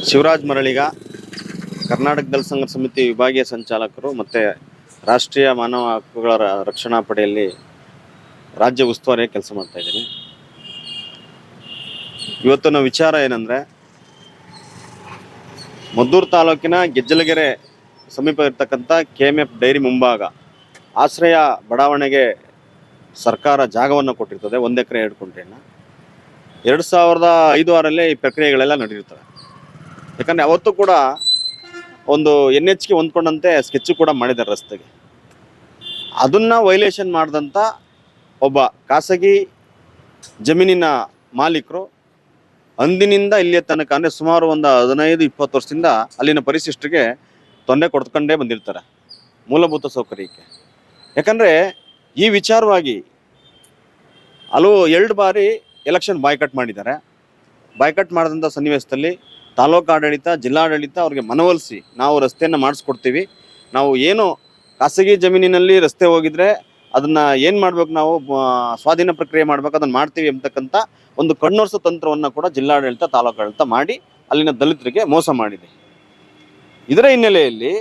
ಶಿವರಾಜ್ ಮರಳಿಗ ಕರ್ನಾಟಕ ದಲಿತ ಸಂಘರ್ಷ ಸಮಿತಿ ವಿಭಾಗೀಯ ಸಂಚಾಲಕರು ಮತ್ತು ರಾಷ್ಟ್ರೀಯ ಮಾನವ ಹಕ್ಕುಗಳ ರಕ್ಷಣಾ ಪಡೆಯಲ್ಲಿ ರಾಜ್ಯ ಉಸ್ತುವಾರಿ ಕೆಲಸ ಮಾಡ್ತಾ ಇದ್ದೀನಿ. ಇವತ್ತಿನ ವಿಚಾರ ಏನಂದರೆ, ಮದ್ದೂರು ತಾಲೂಕಿನ ಗೆಜ್ಜಲಗೆರೆ ಸಮೀಪ ಇರತಕ್ಕಂಥ KMF ಡೈರಿ ಮುಂಭಾಗ ಆಶ್ರಯ ಬಡಾವಣೆಗೆ ಸರ್ಕಾರ ಜಾಗವನ್ನು ಕೊಟ್ಟಿರ್ತದೆ. 1 ಎಕರೆ 2 ಗುಂಟೆಯನ್ನು 2005-6 ಈ ಪ್ರಕ್ರಿಯೆಗಳೆಲ್ಲ ನಡೆಯುತ್ತವೆ. ಯಾಕಂದರೆ ಅವತ್ತು ಕೂಡ ಒಂದು NHಗೆ ಹೊಂದ್ಕೊಂಡಂತೆ ಸ್ಕೆಚ್ ಕೂಡ ಮಾಡಿದ್ದಾರೆ ರಸ್ತೆಗೆ. ಅದನ್ನು ವೈಲೇಷನ್ ಮಾಡಿದಂಥ ಒಬ್ಬ ಖಾಸಗಿ ಜಮೀನಿನ ಮಾಲೀಕರು ಅಂದಿನಿಂದ ಇಲ್ಲಿಯ ತನಕ ಅಂದರೆ ಸುಮಾರು ಒಂದು 15-20 ವರ್ಷದಿಂದ ಅಲ್ಲಿನ ಪರಿಶಿಷ್ಟರಿಗೆ ತೊಂದರೆ ಕೊಡ್ಕೊಂಡೇ ಬಂದಿರ್ತಾರೆ ಮೂಲಭೂತ ಸೌಕರ್ಯಕ್ಕೆ. ಯಾಕಂದರೆ ಈ ವಿಚಾರವಾಗಿ 2 ಬಾರಿ ಎಲೆಕ್ಷನ್ ಬಾಯ್ಕಟ್ ಮಾಡಿದ್ದಾರೆ. ಬಾಯ್ಕಟ್ ಮಾಡಿದಂಥ ಸನ್ನಿವೇಶದಲ್ಲಿ ತಾಲೂಕು ಆಡಳಿತ, ಜಿಲ್ಲಾಡಳಿತ ಅವ್ರಿಗೆ ಮನವೊಲಿಸಿ ನಾವು ರಸ್ತೆಯನ್ನು ಮಾಡಿಸ್ಕೊಡ್ತೀವಿ, ನಾವು ಏನು ಖಾಸಗಿ ಜಮೀನಿನಲ್ಲಿ ರಸ್ತೆ ಹೋಗಿದ್ರೆ ಅದನ್ನು ಏನು ಮಾಡಬೇಕು, ನಾವು ಸ್ವಾಧೀನ ಪ್ರಕ್ರಿಯೆ ಮಾಡಬೇಕು, ಅದನ್ನು ಮಾಡ್ತೀವಿ ಅಂತಕ್ಕಂಥ ಒಂದು ಕಣ್ಣೊರೆಸೋ ತಂತ್ರವನ್ನು ಕೂಡ ಜಿಲ್ಲಾಡಳಿತ, ತಾಲೂಕು ಆಡಳಿತ ಮಾಡಿ ಅಲ್ಲಿನ ದಲಿತರಿಗೆ ಮೋಸ ಮಾಡಿದೆ. ಇದರ ಹಿನ್ನೆಲೆಯಲ್ಲಿ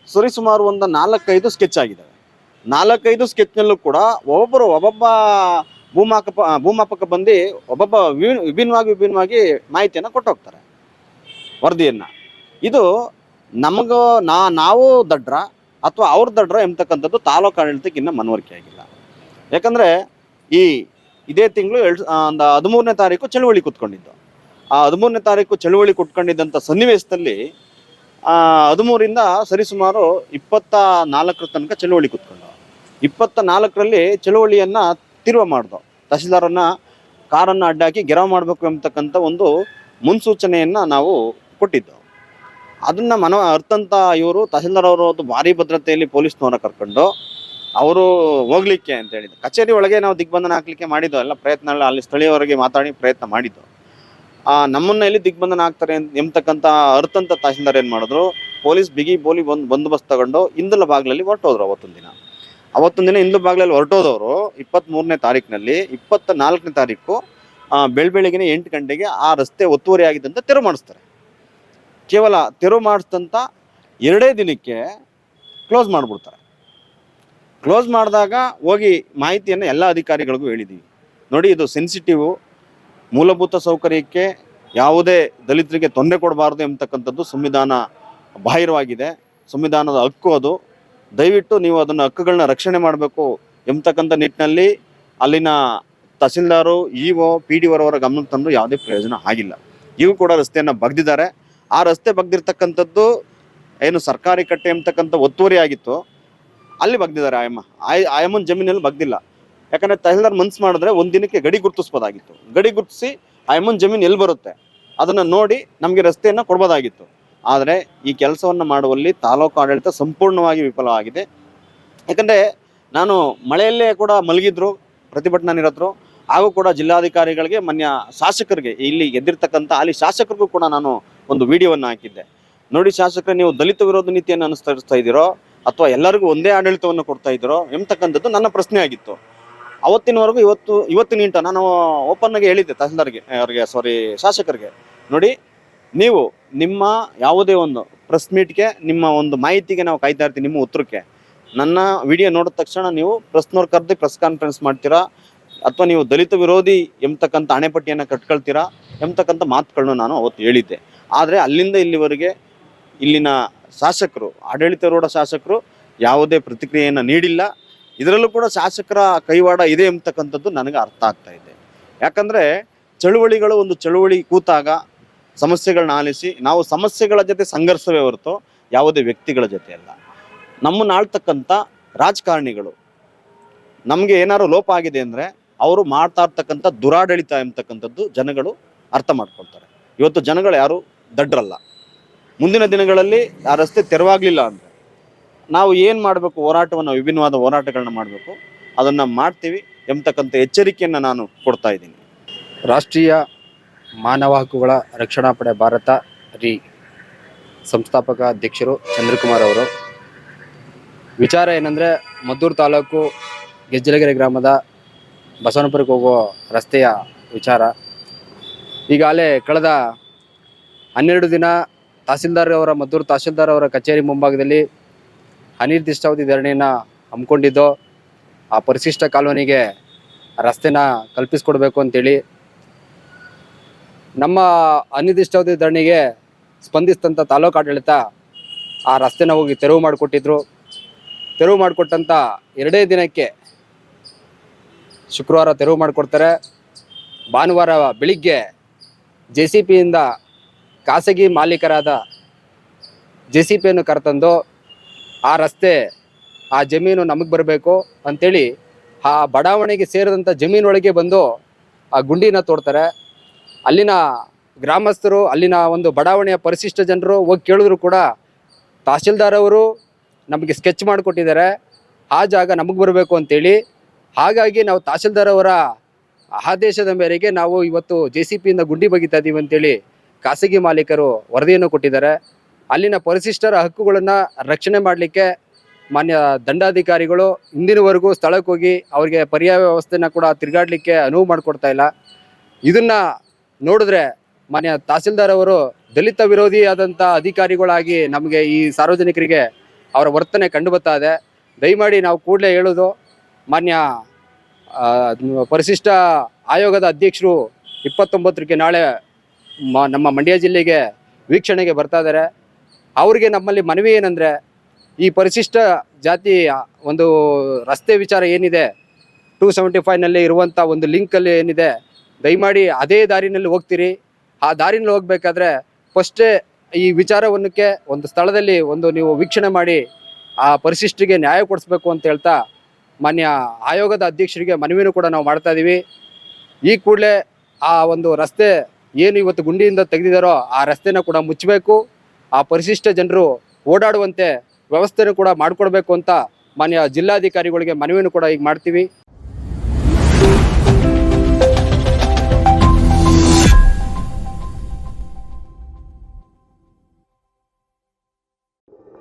ಸರಿಸುಮಾರು ಒಂದು 4-5 ಸ್ಕೆಚ್ ಆಗಿದ್ದಾವೆ. 4-5 ಸ್ಕೆಚ್ನಲ್ಲೂ ಕೂಡ ಒಬ್ಬೊಬ್ಬ ಭೂಮಾಪಕ ಬಂದು ಒಬ್ಬೊಬ್ಬ ವಿಭಿನ್ನವಾಗಿ ಮಾಹಿತಿಯನ್ನು ಕೊಟ್ಟು ಹೋಗ್ತಾರೆ, ವರದಿಯನ್ನು. ಇದು ನಾವು ದಡ್ರ ಅಥವಾ ಅವ್ರ ದಡ್ರ ಎಂಬತಕ್ಕಂಥದ್ದು ತಾಲೂಕು ಆಡಳಿತಕ್ಕೆ ಇನ್ನೂ ಮನವರಿಕೆ ಆಗಿಲ್ಲ. ಯಾಕಂದರೆ ಇದೇ ತಿಂಗಳು 13ನೇ ತಾರೀಕು ಚಳುವಳಿ ಕೂತ್ಕೊಂಡಿದ್ದು. ಆ 13ನೇ ತಾರೀಕು ಚಳುವಳಿ ಕೂತ್ಕೊಂಡಿದ್ದಂಥ ಸನ್ನಿವೇಶದಲ್ಲಿ 13ರಿಂದ ಸರಿಸುಮಾರು 24 ತನಕ ಚಳುವಳಿ ಕೂತ್ಕೊಂಡು 24ರಲ್ಲಿ ಚಳುವಳಿಯನ್ನು ತೀರ್ವ ಮಾಡ್ದು. ತಹಸೀಲ್ದಾರನ್ನು ಕಾರನ್ನು ಅಡ್ಡಾಕಿ ಗೆರವು ಮಾಡಬೇಕು ಎಂಬತಕ್ಕಂಥ ಒಂದು ಮುನ್ಸೂಚನೆಯನ್ನು ನಾವು ಕೊಟ್ಟಿದ್ದು. ಅದನ್ನು ಅರ್ಥಂತ ಇವರು ತಹಸೀಲ್ದಾರ್ ಅವರು ಭಾರಿ ಭದ್ರತೆಯಲ್ಲಿ ಪೊಲೀಸ್ನವರ ಕರ್ಕೊಂಡು ಅವರು ಹೋಗ್ಲಿಕ್ಕೆ ಅಂತ ಹೇಳಿದ್ದು. ಕಚೇರಿ ಒಳಗೆ ನಾವು ದಿಗ್ಬಂಧನ ಹಾಕ್ಲಿಕ್ಕೆ ಮಾಡಿದ್ದು ಎಲ್ಲ ಪ್ರಯತ್ನ, ಅಲ್ಲಿ ಸ್ಥಳೀಯವರಿಗೆ ಮಾತಾಡಿ ಪ್ರಯತ್ನ ಮಾಡಿದ್ದು. ನಮ್ಮನ್ನ ಎಲ್ಲಿ ದಿಗ್ಬಂಧನ ಆಗ್ತಾರೆ ಎಂಬತಕ್ಕಂಥ ಅರ್ಥಂತ ತಹಸೀಲ್ದಾರ್ ಏನು ಮಾಡಿದ್ರು, ಪೊಲೀಸ್ ಬಿಗಿ ಬಂದೋಬಸ್ತ್ ತಗೊಂಡು ಇಂದಲ ಬಾಗ್ಲಲ್ಲಿ ಹೊರಟೋದ್ರು. ಅವತ್ತೊಂದು ದಿನ ಇಂದಲ ಬಾಗ್ಲಲ್ಲಿ ಹೊರಟೋದವರು 23ನೇ ತಾರೀಕಿನಲ್ಲಿ 24ನೇ ತಾರೀಕು ಬೆಳಬೆಳಗಿನ 8 ಗಂಟೆಗೆ ಆ ರಸ್ತೆ ಒತ್ತುವರಿ ಆಗಿದ್ದಂತ ತೆರವು ಮಾಡಿಸ್ತಾರೆ. ಕೇವಲ ತೆರವು ಮಾಡಿಸಿದಂಥ 2 ದಿನಕ್ಕೆ ಕ್ಲೋಸ್ ಮಾಡಿಬಿಡ್ತಾರೆ. ಕ್ಲೋಸ್ ಮಾಡಿದಾಗ ಹೋಗಿ ಮಾಹಿತಿಯನ್ನು ಎಲ್ಲ ಅಧಿಕಾರಿಗಳಿಗೂ ಹೇಳಿದ್ದೀವಿ, ನೋಡಿ ಇದು ಸೆನ್ಸಿಟಿವ್, ಮೂಲಭೂತ ಸೌಕರ್ಯಕ್ಕೆ ಯಾವುದೇ ದಲಿತರಿಗೆ ತೊಂದರೆ ಕೊಡಬಾರ್ದು ಎಂಬತಕ್ಕಂಥದ್ದು ಸಂವಿಧಾನ ಬಾಹಿರವಾಗಿದೆ, ಸಂವಿಧಾನದ ಹಕ್ಕು ಅದು. ದಯವಿಟ್ಟು ನೀವು ಅದನ್ನು ಹಕ್ಕುಗಳನ್ನ ರಕ್ಷಣೆ ಮಾಡಬೇಕು ಎಂಬತಕ್ಕಂಥ ನಿಟ್ಟಿನಲ್ಲಿ ಅಲ್ಲಿನ ತಹಸೀಲ್ದಾರು, EO, PDO ಅವರ ಗಮನಕ್ಕೆ ತಂದು ಯಾವುದೇ ಪ್ರಯೋಜನ ಆಗಿಲ್ಲ. ಇವು ಕೂಡ ರಸ್ತೆಯನ್ನು ಬಗ್ದಿದ್ದಾರೆ. ಆ ರಸ್ತೆ ಬಗ್ದಿರ್ತಕ್ಕಂಥದ್ದು ಏನು ಸರ್ಕಾರಿ ಕಟ್ಟೆ ಎಂಬತಕ್ಕಂಥ ಒತ್ತುವರಿ ಆಗಿತ್ತು, ಅಲ್ಲಿ ಬಗ್ದಿದ್ದಾರೆ. ಆಯಮ್ಮನ ಜಮೀನಲ್ಲಿ ಬಗ್ದಿಲ್ಲ. ಯಾಕಂದರೆ ತಹಸೀಲ್ದಾರ್ ಮನ್ಸು ಮಾಡಿದ್ರೆ 1 ದಿನಕ್ಕೆ ಗಡಿ ಗುರುತಿಸ್ಬೋದಾಗಿತ್ತು. ಗಡಿ ಗುರುತಿಸಿ ಆಯಮ್ಮನ ಜಮೀನು ಎಲ್ಲಿ ಬರುತ್ತೆ ಅದನ್ನು ನೋಡಿ ನಮಗೆ ರಸ್ತೆಯನ್ನು ಕೊಡ್ಬೋದಾಗಿತ್ತು. ಆದರೆ ಈ ಕೆಲಸವನ್ನು ಮಾಡುವಲ್ಲಿ ತಾಲೂಕು ಆಡಳಿತ ಸಂಪೂರ್ಣವಾಗಿ ವಿಫಲವಾಗಿದೆ. ಯಾಕಂದರೆ ನಾನು ಮಳೆಯಲ್ಲೇ ಕೂಡ ಮಲಗಿದ್ರು ಪ್ರತಿಭಟನಾ ನಿರತರು, ಹಾಗೂ ಕೂಡ ಜಿಲ್ಲಾಧಿಕಾರಿಗಳಿಗೆ, ಮಾನ್ಯ ಶಾಸಕರಿಗೆ, ಇಲ್ಲಿ ಗೆದ್ದಿರ್ತಕ್ಕಂಥ ಅಲ್ಲಿ ಶಾಸಕರಿಗೂ ಕೂಡ ನಾನು ಒಂದು ವಿಡಿಯೋವನ್ನು ಹಾಕಿದ್ದೆ. ನೋಡಿ ಶಾಸಕರೇ, ನೀವು ದಲಿತ ವಿರೋಧ ನೀತಿಯನ್ನು ಅನುಸರಿಸ್ತಾ ಇದ್ದೀರೋ ಅಥವಾ ಎಲ್ಲರಿಗೂ ಒಂದೇ ಆಡಳಿತವನ್ನು ಕೊಡ್ತಾ ಇದ್ದೀರೋ ಎಂಬತಕ್ಕಂಥದ್ದು ನನ್ನ ಪ್ರಶ್ನೆ ಆಗಿತ್ತು. ಅವತ್ತಿನವರೆಗೂ ಇವತ್ತಿನ ಇಂಟ ನಾನು ಓಪನ್ ಆಗಿ ಹೇಳಿದ್ದೆ ತಹಸೀಲ್ದಾರ್ಗೆ, ಶಾಸಕರಿಗೆ, ನೋಡಿ ನೀವು ನಿಮ್ಮ ಯಾವುದೇ ಒಂದು ಪ್ರೆಸ್ ಮೀಟ್ಗೆ, ನಿಮ್ಮ ಒಂದು ಮಾಹಿತಿಗೆ ನಾವು ಕಾಯ್ತಾ ಇರ್ತೀವಿ, ನಿಮ್ಮ ಉತ್ತರಕ್ಕೆ. ನನ್ನ ವಿಡಿಯೋ ನೋಡಿದ ತಕ್ಷಣ ನೀವು ಪ್ರೆಸ್ನವ್ರು ಕರೆದು ಪ್ರೆಸ್ ಕಾನ್ಫರೆನ್ಸ್ ಮಾಡ್ತೀರಾ ಅಥವಾ ನೀವು ದಲಿತ ವಿರೋಧಿ ಎಂಬತಕ್ಕಂಥ ಹಣೆಪಟ್ಟಿಯನ್ನು ಕಟ್ಕೊಳ್ತೀರಾ ಎಂಬತಕ್ಕಂಥ ಮಾತುಗಳನ್ನು ನಾನು ಅವತ್ತು ಹೇಳಿದ್ದೆ. ಆದರೆ ಅಲ್ಲಿಂದ ಇಲ್ಲಿವರೆಗೆ ಇಲ್ಲಿನ ಶಾಸಕರು, ಆಡಳಿತಾರೂಢ ಶಾಸಕರು ಯಾವುದೇ ಪ್ರತಿಕ್ರಿಯೆಯನ್ನು ನೀಡಿಲ್ಲ. ಇದರಲ್ಲೂ ಕೂಡ ಶಾಸಕರ ಕೈವಾಡ ಇದೆ ಎಂಬತಕ್ಕಂಥದ್ದು ನನಗೆ ಅರ್ಥ ಆಗ್ತಾ ಇದೆ. ಯಾಕಂದರೆ ಚಳುವಳಿಗಳು, ಒಂದು ಚಳುವಳಿ ಕೂತಾಗ ಸಮಸ್ಯೆಗಳನ್ನ ಆಲಿಸಿ, ನಾವು ಸಮಸ್ಯೆಗಳ ಜೊತೆ ಸಂಘರ್ಷವೇ ಹೊರತು ಯಾವುದೇ ವ್ಯಕ್ತಿಗಳ ಜೊತೆ ಅಲ್ಲ. ನಮ್ಮನ್ನು ಆಳ್ತಕ್ಕಂಥ ರಾಜಕಾರಣಿಗಳು ನಮಗೆ ಏನಾದ್ರು ಲೋಪ ಆಗಿದೆ ಅಂದರೆ ಅವರು ಮಾಡ್ತಾ ಇರ್ತಕ್ಕಂಥ ದುರಾಡಳಿತ ಎಂಬತಕ್ಕಂಥದ್ದು ಜನಗಳು ಅರ್ಥ ಮಾಡ್ಕೊಳ್ತಾರೆ. ಇವತ್ತು ಜನಗಳು ಯಾರು ದಡ್ರಲ್ಲ. ಮುಂದಿನ ದಿನಗಳಲ್ಲಿ ಆ ರಸ್ತೆ ತೆರವಾಗಲಿಲ್ಲ ಅಂದರೆ ನಾವು ಏನು ಮಾಡಬೇಕು, ವಿಭಿನ್ನವಾದ ಹೋರಾಟಗಳನ್ನ ಮಾಡಬೇಕು, ಅದನ್ನು ಮಾಡ್ತೀವಿ ಎಂಬತಕ್ಕಂಥ ಎಚ್ಚರಿಕೆಯನ್ನು ನಾನು ಕೊಡ್ತಾ ಇದ್ದೀನಿ. ರಾಷ್ಟ್ರೀಯ ಮಾನವ ಹಕ್ಕುಗಳ ರಕ್ಷಣಾ ಪಡೆ ಭಾರತ ಸಂಸ್ಥಾಪಕ ಅಧ್ಯಕ್ಷರು ಚಂದ್ರಕುಮಾರ್ ಅವರು. ವಿಚಾರ ಏನಂದರೆ, ಮದ್ದೂರು ತಾಲೂಕು ಗೆಜ್ಜಲಗೆರೆ ಗ್ರಾಮದ ಬಸವನಪುರಕ್ಕೆ ಹೋಗೋ ರಸ್ತೆಯ ವಿಚಾರ. ಈಗಾಗಲೇ ಕಳೆದ 12 ದಿನ ಮದ್ದೂರು ತಹಸೀಲ್ದಾರ್ ಅವರ ಕಚೇರಿ ಮುಂಭಾಗದಲ್ಲಿ ಅನಿರ್ದಿಷ್ಟಾವಧಿ ಧರಣಿಯನ್ನು ಹಮ್ಮಿಕೊಂಡಿದ್ದು, ಆ ಪರಿಶಿಷ್ಟ ಕಾಲೋನಿಗೆ ರಸ್ತೆನ ಕಲ್ಪಿಸ್ಕೊಡ್ಬೇಕು ಅಂತೇಳಿ. ನಮ್ಮ ಅನಿರ್ದಿಷ್ಟಾವಧಿ ಧರಣಿಗೆ ಸ್ಪಂದಿಸಿದಂಥ ತಾಲೂಕು ಆಡಳಿತ ಆ ರಸ್ತೆನ ಹೋಗಿ ತೆರವು ಮಾಡಿಕೊಟ್ಟಿದ್ರು. ತೆರವು ಮಾಡಿಕೊಟ್ಟಂಥ 2 ದಿನಕ್ಕೆ ಶುಕ್ರವಾರ ತೆರವು ಮಾಡಿಕೊಡ್ತಾರೆ. ಭಾನುವಾರ ಬೆಳಿಗ್ಗೆ JCPಯಿಂದ ಖಾಸಗಿ ಮಾಲೀಕರಾದ JCPಯನ್ನು ಕರೆತಂದು ಆ ರಸ್ತೆ, ಆ ಜಮೀನು ನಮಗೆ ಬರಬೇಕು ಅಂಥೇಳಿ ಆ ಬಡಾವಣೆಗೆ ಸೇರಿದಂಥ ಜಮೀನೊಳಗೆ ಬಂದು ಆ ಗುಂಡಿನ ತೋಡ್ತಾರೆ. ಅಲ್ಲಿನ ಗ್ರಾಮಸ್ಥರು, ಅಲ್ಲಿನ ಒಂದು ಬಡಾವಣೆಯ ಪರಿಶಿಷ್ಟ ಜನರು ಹೋಗಿ ಕೇಳಿದ್ರು ಕೂಡ ತಹಸೀಲ್ದಾರ್ ಅವರು ನಮಗೆ ಸ್ಕೆಚ್ ಮಾಡಿಕೊಟ್ಟಿದ್ದಾರೆ, ಆ ಜಾಗ ನಮಗೆ ಬರಬೇಕು ಅಂತೇಳಿ. ಹಾಗಾಗಿ ನಾವು ತಹಸೀಲ್ದಾರ್ ಅವರ ಆದೇಶದ ಮೇರೆಗೆ ನಾವು ಇವತ್ತು JCPಯಿಂದ ಗುಂಡಿ ಬಗಿತಾ ಇದ್ದೀವಿ ಅಂತೇಳಿ ಖಾಸಗಿ ಮಾಲೀಕರು ವರದಿಯನ್ನು ಕೊಟ್ಟಿದ್ದಾರೆ. ಅಲ್ಲಿನ ಪರಿಶಿಷ್ಟರ ಹಕ್ಕುಗಳನ್ನು ರಕ್ಷಣೆ ಮಾಡಲಿಕ್ಕೆ ಮಾನ್ಯ ದಂಡಾಧಿಕಾರಿಗಳು ಇಂದಿನವರೆಗೂ ಸ್ಥಳಕ್ಕೆ ಹೋಗಿ ಅವರಿಗೆ ಪರ್ಯಾಯ ವ್ಯವಸ್ಥೆನ ಕೂಡ ತಿರುಗಾಡಲಿಕ್ಕೆ ಅನುವು ಮಾಡಿಕೊಡ್ತಾ ಇಲ್ಲ. ಇದನ್ನು ನೋಡಿದ್ರೆ ಮಾನ್ಯ ತಹಸೀಲ್ದಾರ್ ಅವರು ದಲಿತ ವಿರೋಧಿಯಾದಂಥ ಅಧಿಕಾರಿಗಳಾಗಿ ನಮಗೆ ಈ ಸಾರ್ವಜನಿಕರಿಗೆ ಅವರ ವರ್ತನೆ ಕಂಡು ಬರ್ತಾ ಇದೆ. ದಯಮಾಡಿ ನಾವು ಕೂಡಲೇ ಹೇಳೋದು, ಮಾನ್ಯ ಪರಿಶಿಷ್ಟ ಆಯೋಗದ ಅಧ್ಯಕ್ಷರು 29ಕ್ಕೆ ನಾಳೆ ನಮ್ಮ ಮಂಡ್ಯ ಜಿಲ್ಲೆಗೆ ವೀಕ್ಷಣೆಗೆ ಬರ್ತಾ ಇದ್ದಾರೆ. ಅವರಿಗೆ ನಮ್ಮಲ್ಲಿ ಮನವಿ ಏನಂದರೆ, ಈ ಪರಿಶಿಷ್ಟ ಜಾತಿ ಒಂದು ರಸ್ತೆ ವಿಚಾರ ಏನಿದೆ 275ನಲ್ಲಿ ಇರುವಂಥ ಒಂದು ಲಿಂಕಲ್ಲಿ ಏನಿದೆ, ದಯಮಾಡಿ ಅದೇ ದಾರಿನಲ್ಲಿ ಹೋಗ್ತೀರಿ. ಆ ದಾರಿನಲ್ಲಿ ಹೋಗ್ಬೇಕಾದ್ರೆ ಫಸ್ಟೇ ಈ ವಿಚಾರವನ್ನಕ್ಕೆ ಒಂದು ಸ್ಥಳದಲ್ಲಿ ನೀವು ವೀಕ್ಷಣೆ ಮಾಡಿ ಆ ಪರಿಶಿಷ್ಟರಿಗೆ ನ್ಯಾಯ ಕೊಡಿಸ್ಬೇಕು ಅಂತ ಹೇಳ್ತಾ ಮಾನ್ಯ ಆಯೋಗದ ಅಧ್ಯಕ್ಷರಿಗೆ ಮನವಿನೂ ಕೂಡ ನಾವು ಮಾಡ್ತಾ ಇದ್ದೀವಿ. ಈ ಕೂಡಲೇ ಆ ಒಂದು ರಸ್ತೆ ಏನು ಇವತ್ತು ಗುಂಡಿಯಿಂದ ತೆಗೆದಿದ್ದಾರೋ ಆ ರಸ್ತೆನ ಕೂಡ ಮುಚ್ಚಬೇಕು, ಆ ಪರಿಶಿಷ್ಟ ಜನರು ಓಡಾಡುವಂತೆ ವ್ಯವಸ್ಥೆನೂ ಕೂಡ ಮಾಡಿಕೊಡ್ಬೇಕು ಅಂತ ಮಾನ್ಯ ಜಿಲ್ಲಾಧಿಕಾರಿಗಳಿಗೆ ಮನವಿನೂ ಕೂಡ ಈಗ ಮಾಡ್ತೀವಿ.